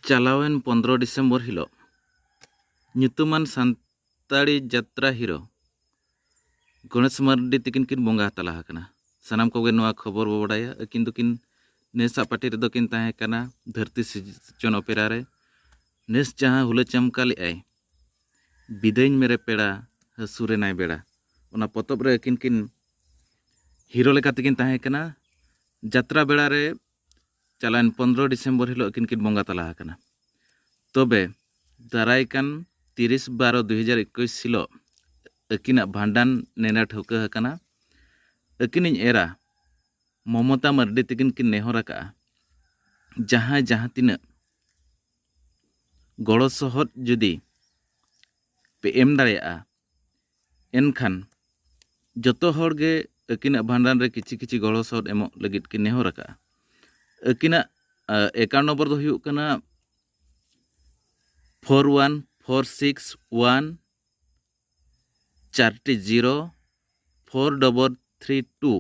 चालावेन 15 December हिलो ᱧᱩᱛᱩᱢᱟᱱ ᱥᱟᱱᱛᱟᱲᱤ ᱡᱟᱛᱨᱟ ᱦᱤᱨᱳ गणेश मार्डी तकिन किन बोंगा तला हकना सानाम कोगे नोआ खबर बो बडाया अकिन दोकिन नेसा पार्टी रे दोकिन ताहे कना धरती सिजन ओपेरा रे नेस जहां हुले चमकाली आय विदैन मेरे पेड़ा हसुरे नाय बेड़ा ओना पोतब रे अकिन किन हीरो लेका तकिन ताहे कना जात्रा बेड़ा रे चलान 15 डिसेम्बर हिलो अकिन किन बोंगा तला हकना तबे दारायकान 30/12/2021 हिलो अकिना भांडान नेना ठौका हकना अकिन एरा ममता मार्डी तकिन किन नेहर का जहां जहां तिना गड़ो सहद जुदी पे एम दाड़ेया एनखान जतो हर गे अकिना भांडान रे किछि किछि गड़ो सहद एमो लगित किन नेहर का अकिना एकाउंट नंबर दो हुयुग कना 414614 4T04332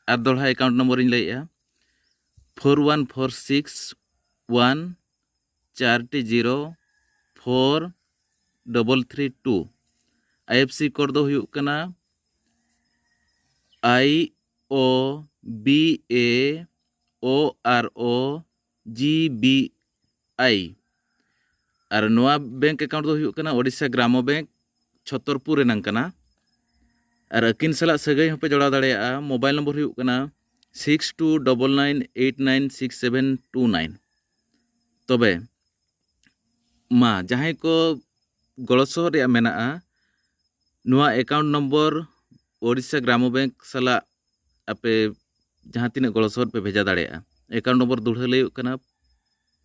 और दोड़ा एकाउंट नंबर इन लैया 414614 4T04332 IFC कोड दो हुयुग कना IOBAOROGBI और नोआ बैंक अकाउंट दो हुयुग कना ओडिशा ग्राम्य बैंक छतरपुर रेनांग कना और अकिन सला सगई होपे जोड़ा दाड़ेया मोबाइल नंबर हुयुग कना 6299896729 तबे मा जहां को गड़सो रे मेना नोआ अकाउंट नंबर ओडिशा ग्राम्य बैंक सला आपे जहां तीन गड़सो पे भेजा दाड़ेया अकाउंट नंबर दुढ़ा लैयुग कना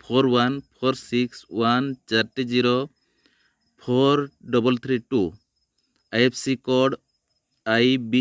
414614 4T04332 IFC कोड IOBAOROGBI